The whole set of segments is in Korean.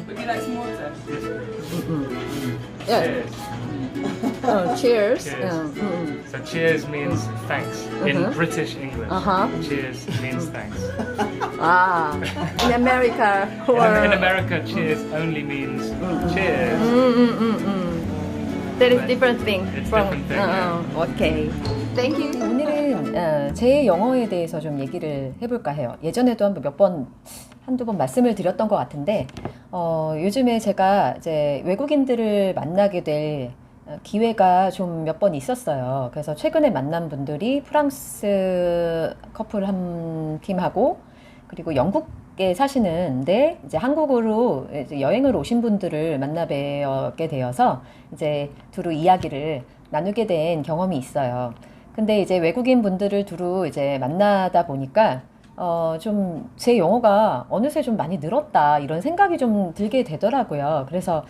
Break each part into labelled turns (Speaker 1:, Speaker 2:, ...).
Speaker 1: Would you like some water?
Speaker 2: Yes, please.
Speaker 3: Yeah.
Speaker 2: Cheers.
Speaker 3: Cheers.
Speaker 2: Cheers. So cheers means thanks in British English. Cheers means thanks.
Speaker 3: Ah, in America or
Speaker 2: In America, cheers only means cheers.
Speaker 3: there is different thing.
Speaker 2: It's different thing, yeah.
Speaker 3: Okay. Thank you. 오늘은 제 영어에 대해서 좀 얘기를 해볼까 해요. 예전에도 한두 번 말씀을 드렸던 것 같은데, 요즘에 제가 이제 외국인들을 만나게 될 기회가 좀 몇 번 있었어요. 그래서 최근에 만난 분들이 프랑스 커플 한 팀하고, 그리고 영국에 사시는데 이제 한국으로 이제 여행을 오신 분들을 만나 뵙게 되어서 이제 두루 이야기를 나누게 된 경험이 있어요. 근데 이제 외국인 분들을 두루 이제 만나다 보니까 좀 제 영어가 어느새 좀 많이 늘었다 이런 생각이 좀 들게 되더라고요. 그래서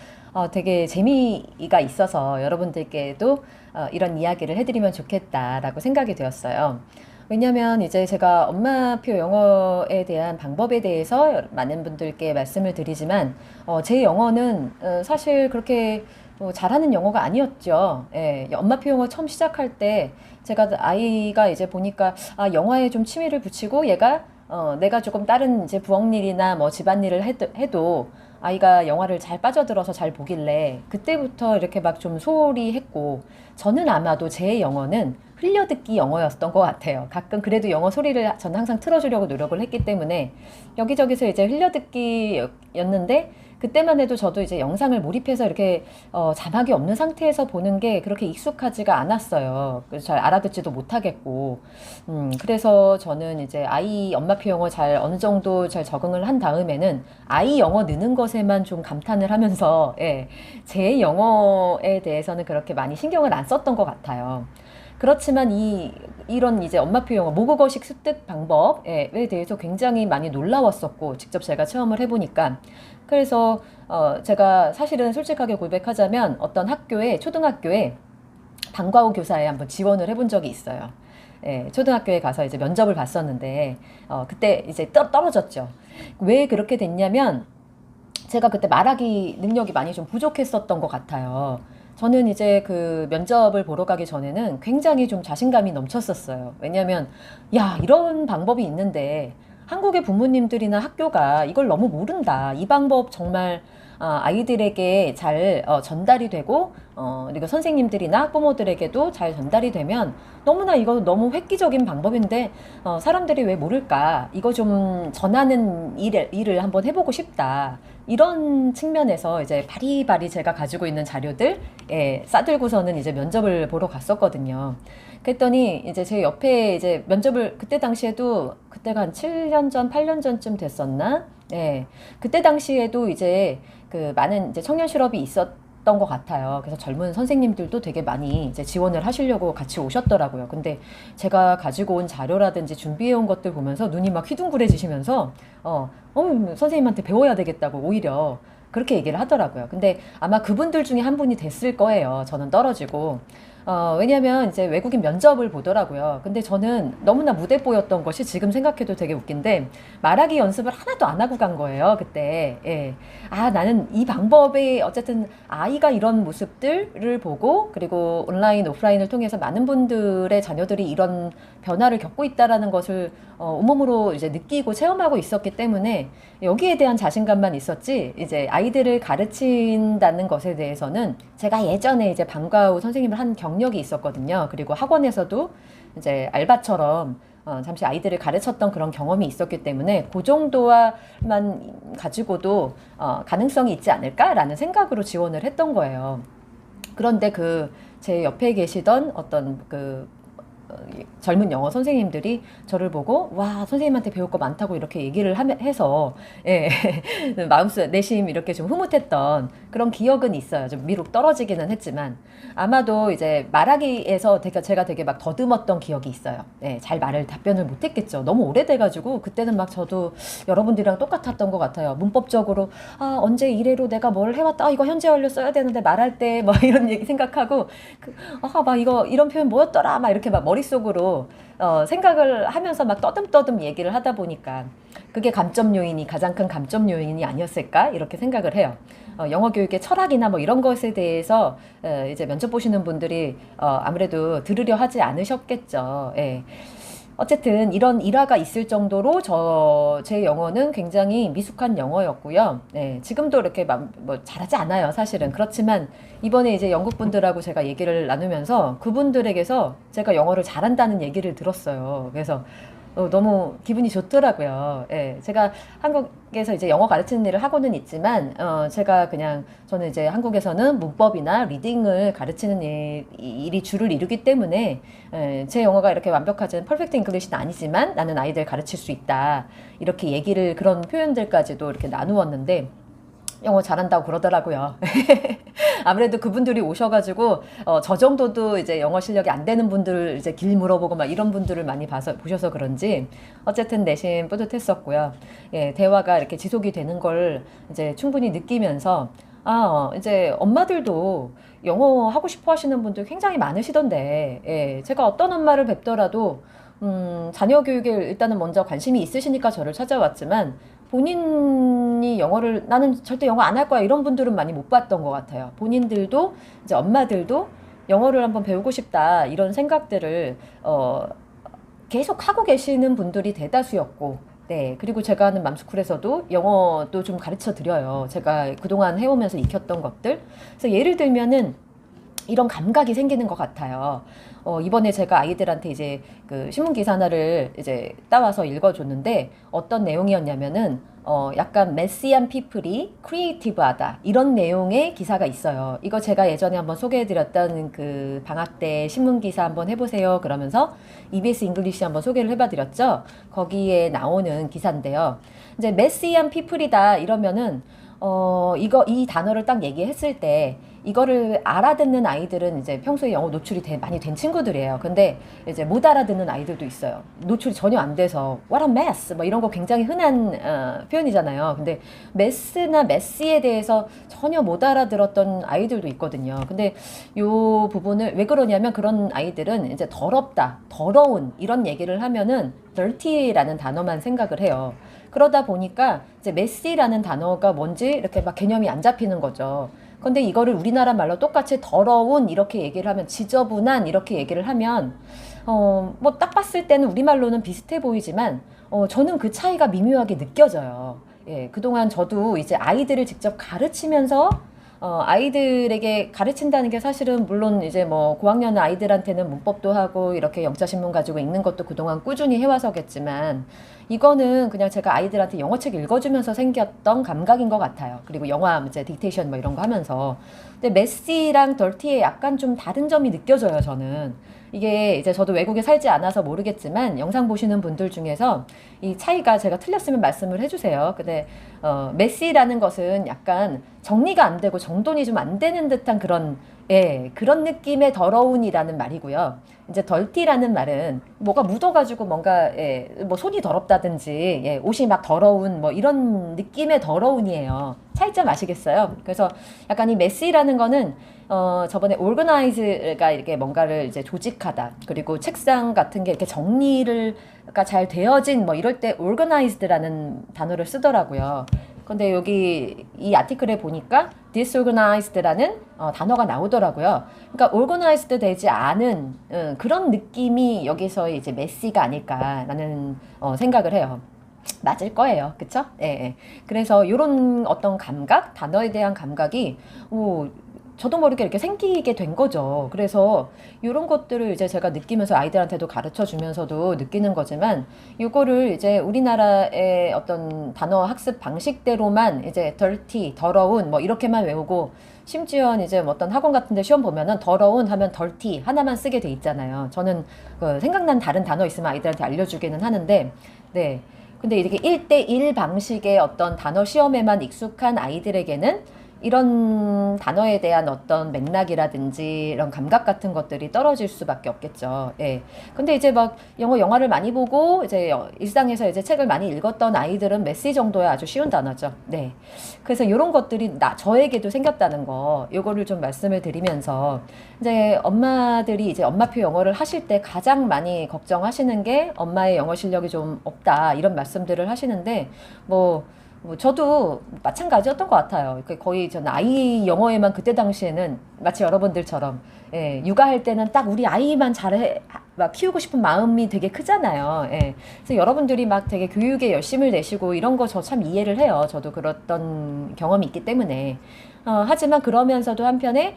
Speaker 3: 되게 재미가 있어서 여러분들께도 이런 이야기를 해드리면 좋겠다라고 생각이 되었어요. 왜냐면 이제 제가 엄마표 영어에 대한 방법에 대해서 많은 분들께 말씀을 드리지만 제 영어는 사실 그렇게 잘하는 영어가 아니었죠. 예, 엄마표 영어 처음 시작할 때 제가 아이가 이제 보니까 영화에 좀 취미를 붙이고 얘가 내가 조금 다른 이제 부엌일이나 뭐 집안일을 해도 아이가 영화를 잘 빠져들어서 잘 보길래 그때부터 이렇게 막 좀 소홀히 했고, 저는 아마도 제 영어는 흘려듣기 영어였던 것 같아요. 가끔 그래도 영어 소리를 저는 항상 틀어주려고 노력을 했기 때문에 여기저기서 이제 흘려듣기였는데, 그때만 해도 저도 이제 영상을 몰입해서 이렇게 자막이 없는 상태에서 보는 게 그렇게 익숙하지가 않았어요. 그래서 잘 알아듣지도 못하겠고, 그래서 저는 이제 아이 엄마표 영어 잘 어느 정도 잘 적응을 한 다음에는 아이 영어 느는 것에만 좀 감탄을 하면서 제 영어에 대해서는 그렇게 많이 신경을 안 썼던 것 같아요. 그렇지만 이런 이제 엄마표 영어 모국어식 습득 방법에 대해서 굉장히 많이 놀라웠었고, 직접 제가 체험을 해보니까. 그래서 제가 사실은 솔직하게 고백하자면 어떤 초등학교에 방과후 교사에 한번 지원을 해본 적이 있어요. 초등학교에 가서 이제 면접을 봤었는데 그때 이제 떨어졌죠. 왜 그렇게 됐냐면 제가 그때 말하기 능력이 많이 좀 부족했었던 것 같아요. 저는 이제 그 면접을 보러 가기 전에는 굉장히 좀 자신감이 넘쳤었어요. 왜냐면 이런 방법이 있는데 한국의 부모님들이나 학교가 이걸 너무 모른다. 이 방법 정말 아이들에게 잘 전달이 되고 그리고 선생님들이나 학부모들에게도 잘 전달이 되면 너무나 이거 너무 획기적인 방법인데 사람들이 왜 모를까? 이거 좀 전하는 일을 한번 해보고 싶다. 이런 측면에서 이제 바리바리 제가 가지고 있는 자료들 싸들고서는 이제 면접을 보러 갔었거든요. 그랬더니 이제 제 옆에 이제 면접을 그때 당시에도 그때가 한 7년 전, 8년 전쯤 됐었나? 그때 당시에도 이제 그 많은 이제 청년 실업이 있었던 것 같아요. 그래서 젊은 선생님들도 되게 많이 이제 지원을 하시려고 같이 오셨더라고요. 근데 제가 가지고 온 자료라든지 준비해온 것들 보면서 눈이 막 휘둥그레지시면서 선생님한테 배워야 되겠다고 오히려 그렇게 얘기를 하더라고요. 근데 아마 그분들 중에 한 분이 됐을 거예요. 저는 떨어지고. 왜냐면 이제 외국인 면접을 보더라고요. 근데 저는 너무나 무대뽀였던 것이 지금 생각해도 되게 웃긴데 말하기 연습을 하나도 안 하고 간 거예요, 그때. 나는 이 방법에 어쨌든 아이가 이런 모습들을 보고 그리고 온라인, 오프라인을 통해서 많은 분들의 자녀들이 이런 변화를 겪고 있다라는 것을 온몸으로 이제 느끼고 체험하고 있었기 때문에 여기에 대한 자신감만 있었지, 이제 아이들을 가르친다는 것에 대해서는 제가 예전에 이제 방과후 선생님을 한 경력이 있었거든요. 그리고 학원에서도 이제 알바처럼 잠시 아이들을 가르쳤던 그런 경험이 있었기 때문에 그 정도만 가지고도 가능성이 있지 않을까라는 생각으로 지원을 했던 거예요. 그런데 제 옆에 계시던 어떤 젊은 영어 선생님들이 저를 보고 선생님한테 배울 거 많다고 이렇게 얘기를 해서 마음속 내심 이렇게 좀 흐뭇했던 그런 기억은 있어요. 좀 미룩 떨어지기는 했지만 아마도 이제 말하기에서 제가 되게 막 더듬었던 기억이 있어요. 잘 답변을 못했겠죠. 너무 오래돼가지고 그때는 막 저도 여러분들이랑 똑같았던 것 같아요. 문법적으로 언제 이래로 내가 뭘 해왔다, 이거 현재 완료 써야 되는데 말할 때 뭐 이런 얘기 생각하고 막 이거 이런 표현 뭐였더라 막 이렇게 막 머릿속으로 생각을 하면서 막 떠듬떠듬 얘기를 하다 보니까 그게 감점 요인이 가장 큰 감점 요인이 아니었을까 이렇게 생각을 해요. 영어 교육의 철학이나 뭐 이런 것에 대해서 이제 면접 보시는 분들이 아무래도 들으려 하지 않으셨겠죠. 예. 어쨌든 이런 일화가 있을 정도로 제 영어는 굉장히 미숙한 영어였고요. 네, 지금도 이렇게 뭐 잘하지 않아요, 사실은. 그렇지만 이번에 이제 영국 분들하고 제가 얘기를 나누면서 그분들에게서 제가 영어를 잘한다는 얘기를 들었어요. 그래서 너무 기분이 좋더라고요. 예, 제가 한국에서 이제 영어 가르치는 일을 하고는 있지만, 제가 저는 이제 한국에서는 문법이나 리딩을 가르치는 일이 주를 이루기 때문에, 제 영어가 이렇게 완벽하진 퍼펙트 잉글리시는 아니지만 나는 아이들 가르칠 수 있다. 이렇게 그런 표현들까지도 이렇게 나누었는데, 영어 잘한다고 그러더라고요. 아무래도 그분들이 오셔가지고 저 정도도 이제 영어 실력이 안 되는 분들 이제 길 물어보고 막 이런 분들을 많이 보셔서 그런지 어쨌든 내심 뿌듯했었고요. 예, 대화가 이렇게 지속이 되는 걸 이제 충분히 느끼면서 이제 엄마들도 영어 하고 싶어 하시는 분들 굉장히 많으시던데, 예, 제가 어떤 엄마를 뵙더라도 자녀 교육에 일단은 먼저 관심이 있으시니까 저를 찾아왔지만 본인이 나는 절대 영어 안 할 거야 이런 분들은 많이 못 봤던 것 같아요. 본인들도 이제 엄마들도 영어를 한번 배우고 싶다 이런 생각들을 계속 하고 계시는 분들이 대다수였고, 네, 그리고 제가 하는 맘스쿨에서도 영어도 좀 가르쳐 드려요. 제가 그동안 해오면서 익혔던 것들. 그래서 예를 들면은 이런 감각이 생기는 것 같아요. 이번에 제가 아이들한테 이제 그 신문기사 하나를 이제 따와서 읽어줬는데 어떤 내용이었냐면은 약간 메시한 피플이 크리에이티브하다 이런 내용의 기사가 있어요. 이거 제가 예전에 한번 소개해드렸던 그 방학 때 신문기사 한번 해보세요 그러면서 EBS 잉글리시 한번 소개를 해봐드렸죠. 거기에 나오는 기사인데요. 이제 메시한 피플이다 이러면은 이 단어를 딱 얘기했을 때 이거를 알아듣는 아이들은 이제 평소에 영어 노출이 많이 된 친구들이에요. 근데 이제 못 알아듣는 아이들도 있어요. 노출이 전혀 안 돼서 what a mess 뭐 이런 거 굉장히 흔한 표현이잖아요. 근데 메스나 메시에 대해서 전혀 못 알아들었던 아이들도 있거든요. 근데 요 부분을 왜 그러냐면 그런 아이들은 이제 더럽다, 더러운 이런 얘기를 하면은 dirty라는 단어만 생각을 해요. 그러다 보니까 이제 메시라는 단어가 뭔지 이렇게 막 개념이 안 잡히는 거죠. 근데 이거를 우리나라 말로 똑같이 더러운 이렇게 얘기를 하면 지저분한 이렇게 얘기를 하면 뭐 딱 봤을 때는 우리말로는 비슷해 보이지만 저는 그 차이가 미묘하게 느껴져요. 예, 그동안 저도 이제 아이들을 직접 가르치면서 아이들에게 가르친다는 게 사실은 물론 이제 뭐 고학년 아이들한테는 문법도 하고 이렇게 영자신문 가지고 읽는 것도 그동안 꾸준히 해와서겠지만 이거는 그냥 제가 아이들한테 영어책 읽어주면서 생겼던 감각인 것 같아요. 그리고 영화 이제 딕테이션 뭐 이런 거 하면서. 근데 메시랑 덜티에 약간 좀 다른 점이 느껴져요, 저는. 이게 이제 저도 외국에 살지 않아서 모르겠지만 영상 보시는 분들 중에서 이 차이가 제가 틀렸으면 말씀을 해주세요. 근데 메시라는 것은 약간 정리가 안 되고 정돈이 좀 안 되는 듯한 그런 느낌의 더러운이라는 말이고요. 이제 덜티라는 말은 뭐가 묻어가지고 뭔가 뭐 손이 더럽다든지 옷이 막 더러운 뭐 이런 느낌의 더러운이에요. 차이점 아시겠어요? 그래서 약간 이 메시라는 거는 저번에 organize가 이렇게 뭔가를 이제 조직하다 그리고 책상 같은 게 이렇게 정리가 잘 되어진 뭐 이럴 때 organized라는 단어를 쓰더라고요. 근데 여기 이 아티클에 보니까 disorganized라는 단어가 나오더라고요. 그러니까 organized 되지 않은 그런 느낌이 여기서 이제 메시가 아닐까라는 생각을 해요. 맞을 거예요. 그쵸? 예. 그래서 이런 어떤 감각, 단어에 대한 감각이 저도 모르게 이렇게 생기게 된 거죠. 그래서 이런 것들을 이제 제가 느끼면서 아이들한테도 가르쳐 주면서도 느끼는 거지만 이거를 이제 우리나라의 어떤 단어 학습 방식대로만 이제 dirty, 더러운 뭐 이렇게만 외우고 심지어 이제 뭐 어떤 학원 같은 데 시험 보면은 더러운 하면 dirty 하나만 쓰게 돼 있잖아요. 저는 생각난 다른 단어 있으면 아이들한테 알려주기는 하는데 네. 근데 이렇게 1대1 방식의 어떤 단어 시험에만 익숙한 아이들에게는 이런 단어에 대한 어떤 맥락이라든지 이런 감각 같은 것들이 떨어질 수밖에 없겠죠. 예. 근데 이제 막 영화를 많이 보고 이제 일상에서 이제 책을 많이 읽었던 아이들은 메시 정도야 아주 쉬운 단어죠. 네. 그래서 이런 것들이 저에게도 생겼다는 거, 요거를 좀 말씀을 드리면서 이제 엄마들이 이제 엄마표 영어를 하실 때 가장 많이 걱정하시는 게 엄마의 영어 실력이 좀 없다 이런 말씀들을 하시는데 뭐 저도 마찬가지였던 것 같아요. 거의 전 아이 영어에만 그때 당시에는 마치 여러분들처럼 예, 육아할 때는 딱 우리 아이만 막 키우고 싶은 마음이 되게 크잖아요. 예. 그래서 여러분들이 막 되게 교육에 열심을 내시고 이런 거 저 참 이해를 해요. 저도 그랬던 경험이 있기 때문에. 하지만 그러면서도 한편에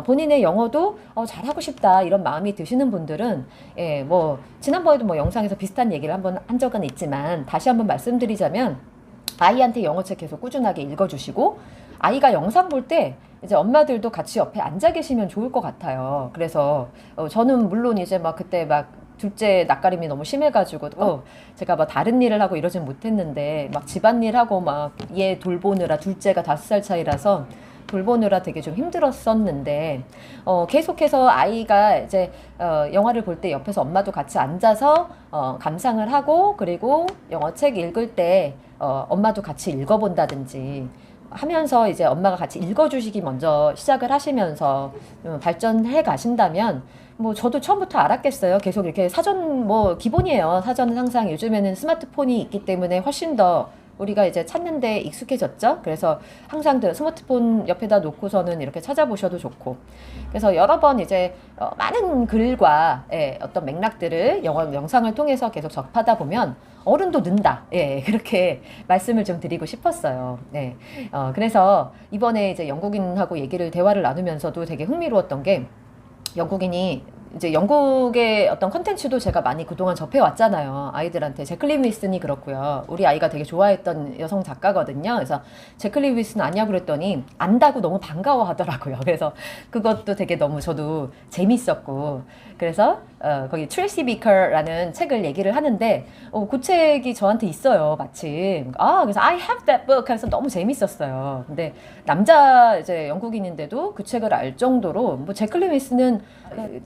Speaker 3: 본인의 영어도 잘하고 싶다 이런 마음이 드시는 분들은 예, 뭐 지난번에도 뭐 영상에서 비슷한 얘기를 한번 한 적은 있지만 다시 한번 말씀드리자면 아이한테 영어책 계속 꾸준하게 읽어주시고 아이가 영상 볼 때 이제 엄마들도 같이 옆에 앉아 계시면 좋을 것 같아요. 그래서 저는 물론 이제 막 그때 막 둘째 낯가림이 너무 심해가지고 제가 막 다른 일을 하고 이러진 못했는데 막 집안일 하고 막 얘 돌보느라 둘째가 5살 차이라서 돌보느라 되게 좀 힘들었었는데 계속해서 아이가 이제 영화를 볼 때 옆에서 엄마도 같이 앉아서 감상을 하고 그리고 영어책 읽을 때 엄마도 같이 읽어본다든지 하면서 이제 엄마가 같이 읽어주시기 먼저 시작을 하시면서 발전해 가신다면 뭐 저도 처음부터 알았겠어요. 계속 이렇게 사전 뭐 기본이에요. 사전은 항상 요즘에는 스마트폰이 있기 때문에 훨씬 더 우리가 이제 찾는데 익숙해졌죠. 그래서 항상 스마트폰 옆에다 놓고서는 이렇게 찾아보셔도 좋고. 그래서 여러 번 이제 많은 글과 어떤 맥락들을 영상을 통해서 계속 접하다 보면 어른도 는다. 예, 그렇게 말씀을 좀 드리고 싶었어요. 네. 그래서 이번에 이제 영국인하고 대화를 나누면서도 되게 흥미로웠던 게 영국인이 이제 영국의 어떤 컨텐츠도 제가 많이 그동안 접해왔잖아요. 아이들한테. 제클린 윌슨이 그렇고요. 우리 아이가 되게 좋아했던 여성 작가거든요. 그래서 제클린 윌슨 아냐 그랬더니 안다고 너무 반가워하더라고요. 그래서 그것도 되게 너무 저도 재밌었고. 그래서 거기 트레이시 비커라는 책을 얘기를 하는데 그 책이 저한테 있어요. 마침. 그래서 I have that book 그래서 너무 재밌었어요. 근데 남자 이제 영국인인데도 그 책을 알 정도로 뭐 제클린 윌슨은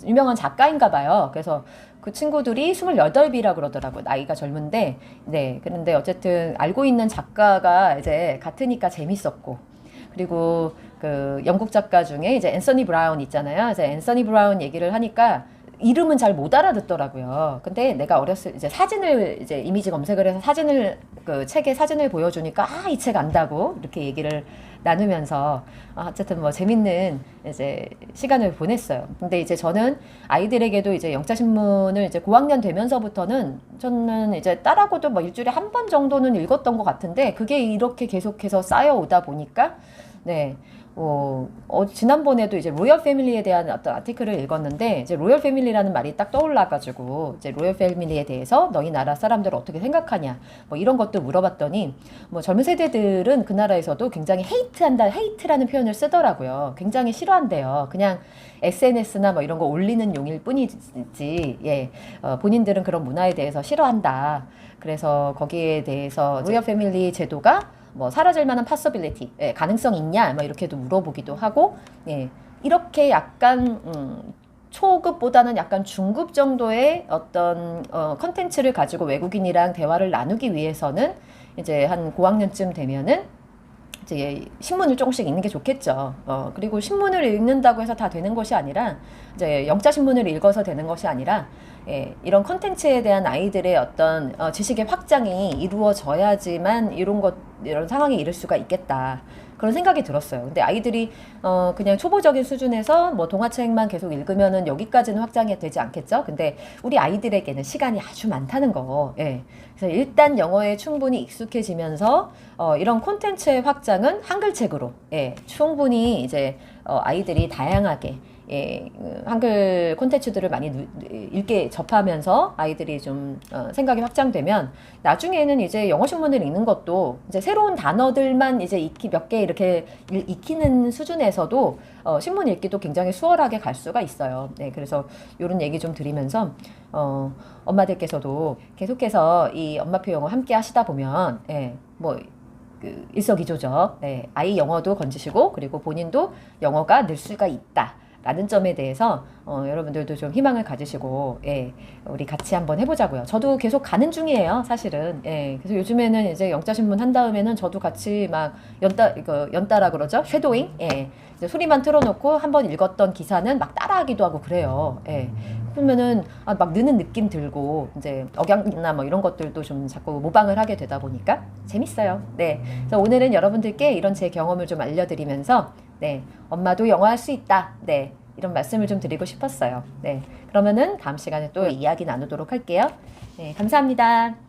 Speaker 3: 유명한 작가인가 봐요. 그래서 그 친구들이 28이라 그러더라고요. 나이가 젊은데. 네. 그런데 어쨌든 알고 있는 작가가 이제 같으니까 재밌었고. 그리고 그 영국 작가 중에 이제 앤서니 브라운 있잖아요. 그래서 앤서니 브라운 얘기를 하니까 이름은 잘 못 알아듣더라고요. 근데 내가 이제 사진을 이제 이미지 검색을 해서 그 책의 사진을 보여주니까 이 책 안다고 이렇게 얘기를 나누면서 어쨌든 뭐 재밌는 이제 시간을 보냈어요. 근데 이제 저는 아이들에게도 이제 영자신문을 이제 고학년 되면서부터는 저는 이제 딸하고도 뭐 일주일에 한 번 정도는 읽었던 것 같은데 그게 이렇게 계속해서 쌓여오다 보니까 네. 지난번에도 이제 로열 패밀리에 대한 어떤 아티클을 읽었는데, 이제 로열 패밀리라는 말이 딱 떠올라가지고, 이제 로열 패밀리에 대해서 너희 나라 사람들을 어떻게 생각하냐, 뭐 이런 것도 물어봤더니, 뭐 젊은 세대들은 그 나라에서도 굉장히 헤이트라는 표현을 쓰더라고요. 굉장히 싫어한대요. 그냥 SNS나 뭐 이런 거 올리는 용일 뿐이지, 예, 본인들은 그런 문화에 대해서 싫어한다. 그래서 거기에 대해서 로열 패밀리 제도가 뭐 사라질 만한 possibility, 가능성 있냐, 뭐 이렇게도 물어보기도 하고, 예, 이렇게 약간 초급보다는 약간 중급 정도의 어떤 컨텐츠를 가지고 외국인이랑 대화를 나누기 위해서는 이제 한 고학년쯤 되면은 이제 신문을 조금씩 읽는 게 좋겠죠. 그리고 신문을 읽는다고 해서 다 되는 것이 아니라 이제 영자 신문을 읽어서 되는 것이 아니라 이런 컨텐츠에 대한 아이들의 어떤 지식의 확장이 이루어져야지만 이런 상황에 이를 수가 있겠다. 그런 생각이 들었어요. 근데 아이들이 그냥 초보적인 수준에서 뭐 동화책만 계속 읽으면은 여기까지는 확장이 되지 않겠죠. 근데 우리 아이들에게는 시간이 아주 많다는 거. 예. 그래서 일단 영어에 충분히 익숙해지면서 이런 콘텐츠의 확장은 한글책으로 충분히 이제 아이들이 다양하게 한글 콘텐츠들을 많이 읽게 접하면서 아이들이 좀 생각이 확장되면 나중에는 이제 영어 신문을 읽는 것도 이제 새로운 단어들만 이제 몇 개 이렇게 익히는 수준에서도 신문 읽기도 굉장히 수월하게 갈 수가 있어요. 네, 그래서 이런 얘기 좀 드리면서 엄마들께서도 계속해서 이 엄마표 영어 함께 하시다 보면 뭐 그 일석이조죠. 네, 아이 영어도 건지시고 그리고 본인도 영어가 늘 수가 있다. 라는 점에 대해서 여러분들도 좀 희망을 가지시고 예, 우리 같이 한번 해보자고요. 저도 계속 가는 중이에요, 사실은. 예, 그래서 요즘에는 이제 영자신문 한 다음에는 저도 같이 막 연따라 그러죠, 쉐도잉. 예, 이제 소리만 틀어놓고 한번 읽었던 기사는 막 따라하기도 하고 그래요. 예. 그러면은 막 느는 느낌 들고 이제 억양이나 뭐 이런 것들도 좀 자꾸 모방을 하게 되다 보니까 재밌어요. 네, 그래서 오늘은 여러분들께 이런 제 경험을 좀 알려드리면서 네, 엄마도 영어 할 수 있다. 네, 이런 말씀을 좀 드리고 싶었어요. 네, 그러면은 다음 시간에 또 이야기 나누도록 할게요. 네, 감사합니다.